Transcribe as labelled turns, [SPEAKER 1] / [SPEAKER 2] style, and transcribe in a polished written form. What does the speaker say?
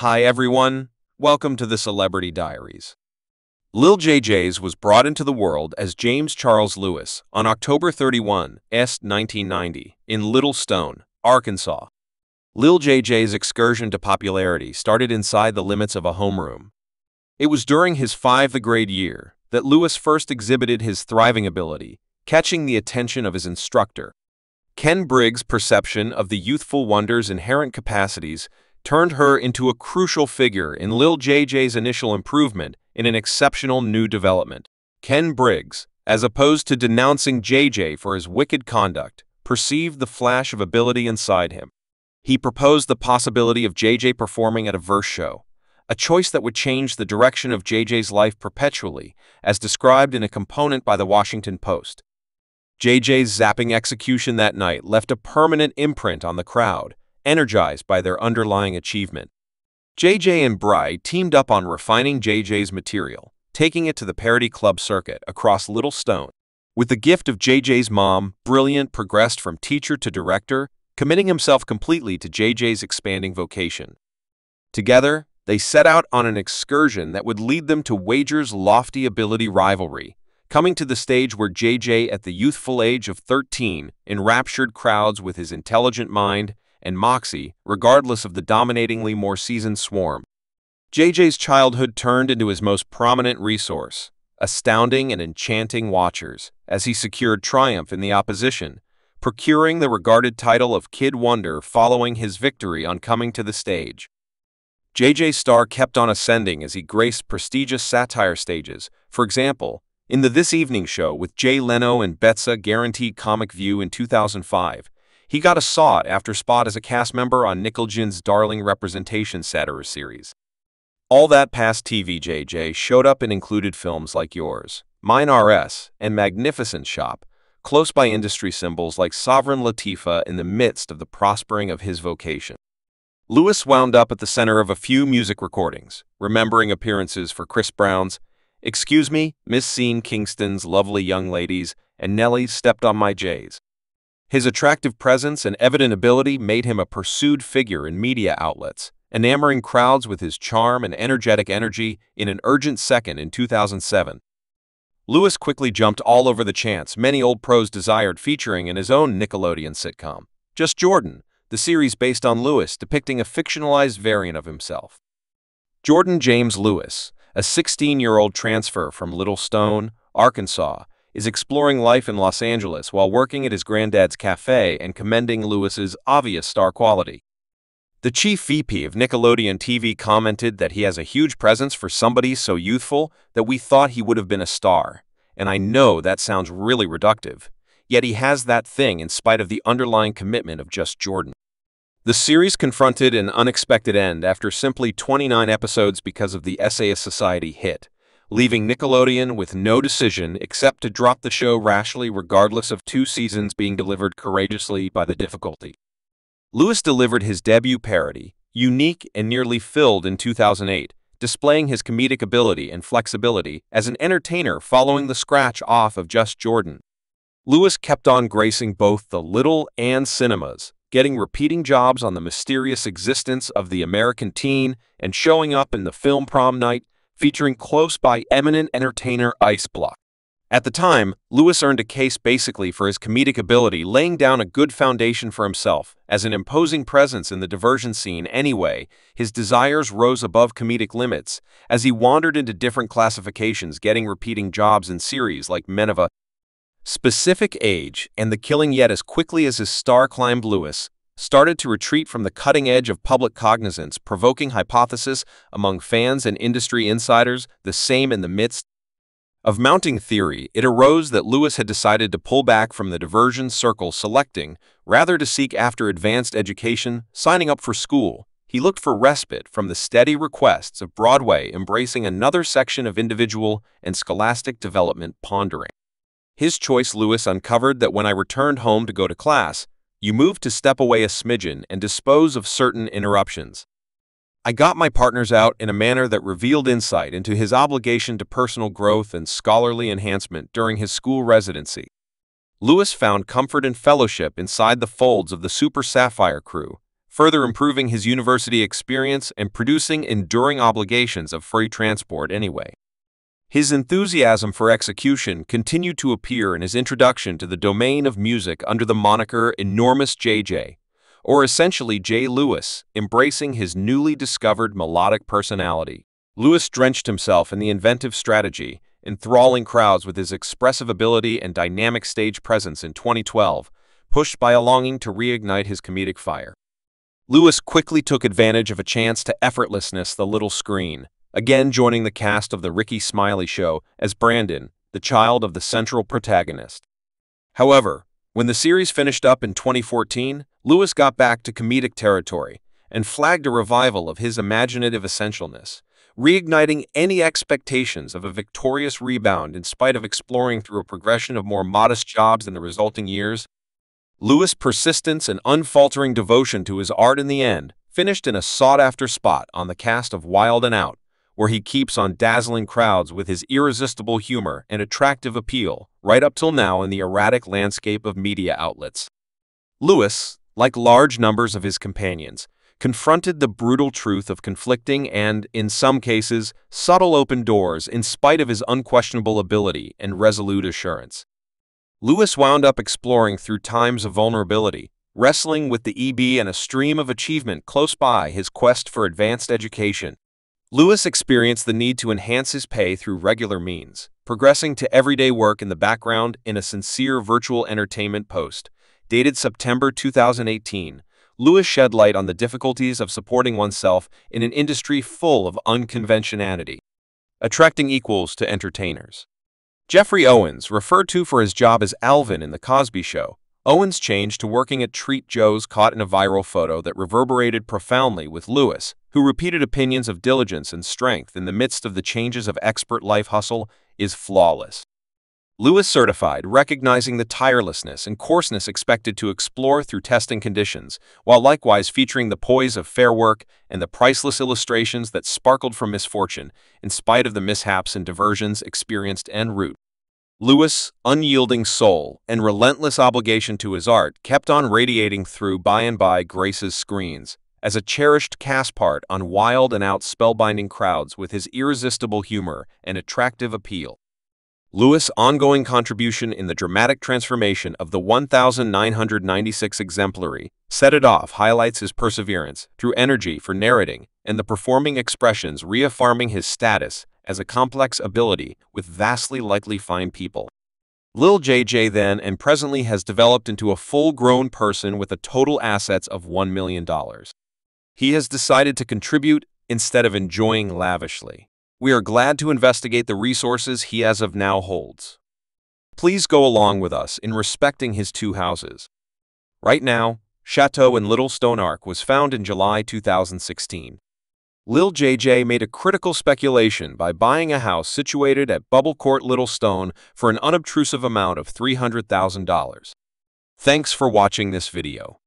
[SPEAKER 1] Hi everyone, welcome to the Celebrity Diaries. Lil JJ's was brought into the world as James Charles Lewis on October 31, 1990, in Little Stone, Arkansas. Lil JJ's excursion to popularity started inside the limits of a homeroom. It was during his 5th grade year that Lewis first exhibited his thriving ability, catching the attention of his instructor. Ken Briggs' perception of the youthful wonder's inherent capacities turned her into a crucial figure in Lil JJ's initial improvement in an exceptional new development. Ken Briggs, as opposed to denouncing JJ for his wicked conduct, perceived the flash of ability inside him. He proposed the possibility of JJ performing at a verse show, a choice that would change the direction of JJ's life perpetually, as described in a component by the Washington Post. JJ's zapping execution that night left a permanent imprint on the crowd, energized by their underlying achievement. JJ and Bry teamed up on refining JJ's material, taking it to the parody club circuit across Little Stone. With the gift of JJ's mom, Brilliant progressed from teacher to director, committing himself completely to JJ's expanding vocation. Together, they set out on an excursion that would lead them to Wager's lofty ability rivalry, coming to the stage where JJ, at the youthful age of 13, enraptured crowds with his intelligent mind and moxie, regardless of the dominatingly more seasoned swarm. JJ's childhood turned into his most prominent resource, astounding and enchanting watchers, as he secured triumph in the opposition, procuring the regarded title of Kid Wonder following his victory on coming to the stage. JJ's star kept on ascending as he graced prestigious satire stages. For example, in the This Evening Show with Jay Leno and Betsa guaranteed Comic View in 2005, he got a sought-after spot as a cast member on Nickelodeon's Darling Representation satire series. All that past TV, JJ showed up in included films like Yours, Mine RS, and Magnificent Shop, close by industry symbols like Sovereign Latifah in the midst of the prospering of his vocation. Lewis wound up at the center of a few music recordings, remembering appearances for Chris Brown's Excuse Me, Miss Scene Kingston's Lovely Young Ladies, and Nelly's Stepped on My J's. His attractive presence and evident ability made him a pursued figure in media outlets, enamoring crowds with his charm and energetic energy in an urgent second in 2007. Lewis quickly jumped all over the chance many old pros desired, featuring in his own Nickelodeon sitcom, Just Jordan, the series based on Lewis depicting a fictionalized variant of himself. Jordan James Lewis, a 16-year-old transfer from Little Stone, Arkansas, is exploring life in Los Angeles while working at his granddad's cafe and commending Lewis's obvious star quality. The chief VP of Nickelodeon TV commented that he has a huge presence for somebody so youthful that we thought he would have been a star. And I know that sounds really reductive, yet he has that thing in spite of the underlying commitment of Just Jordan. The series confronted an unexpected end after simply 29 episodes because of the Essayist Society hit, leaving Nickelodeon with no decision except to drop the show rashly regardless of 2 seasons being delivered courageously by the difficulty. Lewis delivered his debut parody, unique and nearly filled, in 2008, displaying his comedic ability and flexibility as an entertainer following the scratch off of Just Jordan. Lewis kept on gracing both the little and cinemas, getting repeating jobs on The Mysterious Existence of the American Teen and showing up in the film Prom Night, featuring close-by eminent entertainer Ice Block. At the time, Lewis earned a case basically for his comedic ability, laying down a good foundation for himself as an imposing presence in the diversion scene. Anyway, his desires rose above comedic limits as he wandered into different classifications, getting repeating jobs in series like Men of a Specific Age and The Killing. Yet as quickly as his star climbed, Lewis started to retreat from the cutting edge of public cognizance, provoking hypothesis among fans and industry insiders. The same in the midst of mounting theory, it arose that Lewis had decided to pull back from the diversion circle, selecting rather to seek after advanced education, signing up for school. He looked for respite from the steady requests of Broadway, embracing another section of individual and scholastic development, pondering his choice. Lewis uncovered that when I returned home to go to class, you moved to step away a smidgen and dispose of certain interruptions. I got my partners out in a manner that revealed insight into his obligation to personal growth and scholarly enhancement during his school residency. Lewis found comfort and fellowship inside the folds of the Super Sapphire crew, further improving his university experience and producing enduring obligations of free transport anyway. His enthusiasm for execution continued to appear in his introduction to the domain of music under the moniker Enormous JJ, or essentially J. Lewis, embracing his newly discovered melodic personality. Lewis drenched himself in the inventive strategy, enthralling crowds with his expressive ability and dynamic stage presence in 2012, pushed by a longing to reignite his comedic fire. Lewis quickly took advantage of a chance to effortlessness the little screen, again joining the cast of The Ricky Smiley Show as Brandon, the child of the central protagonist. However, when the series finished up in 2014, Lewis got back to comedic territory and flagged a revival of his imaginative essentialness, reigniting any expectations of a victorious rebound in spite of exploring through a progression of more modest jobs in the resulting years. Lewis' persistence and unfaltering devotion to his art in the end finished in a sought-after spot on the cast of Wild 'N Out, where he keeps on dazzling crowds with his irresistible humor and attractive appeal, right up till now in the erratic landscape of media outlets. Lewis, like large numbers of his companions, confronted the brutal truth of conflicting and, in some cases, subtle open doors in spite of his unquestionable ability and resolute assurance. Lewis wound up exploring through times of vulnerability, wrestling with the EB and a stream of achievement close by his quest for advanced education. Lewis experienced the need to enhance his pay through regular means, progressing to everyday work in the background in a sincere virtual entertainment post. Dated September 2018, Lewis shed light on the difficulties of supporting oneself in an industry full of unconventionality, attracting equals to entertainers. Jeffrey Owens, referred to for his job as Alvin in The Cosby Show, Owens changed to working at Treat Joe's, caught in a viral photo that reverberated profoundly with Lewis, who repeated opinions of diligence and strength in the midst of the changes of expert life hustle is flawless. Lewis certified, recognizing the tirelessness and coarseness expected to explore through testing conditions, while likewise featuring the poise of fair work and the priceless illustrations that sparkled from misfortune, in spite of the mishaps and diversions experienced en route. Lewis' unyielding soul and relentless obligation to his art kept on radiating through By and By Grace's screens, as a cherished cast part on Wild 'N Out, spellbinding crowds with his irresistible humor and attractive appeal. Lewis' ongoing contribution in the dramatic transformation of the 1996 exemplary Set It Off highlights his perseverance through energy for narrating and the performing expressions, reaffirming his status as a complex ability with vastly likely fine people. Lil JJ then and presently has developed into a full-grown person with a total assets of $1 million. He has decided to contribute instead of enjoying lavishly. We are glad to investigate the resources he as of now holds. Please go along with us in respecting his two houses. Right now, Chateau in Little Stone Arc was found in July 2016. Lil JJ made a critical speculation by buying a house situated at Bubble Court, Little Stone for an unobtrusive amount of $300,000. Thanks for watching this video.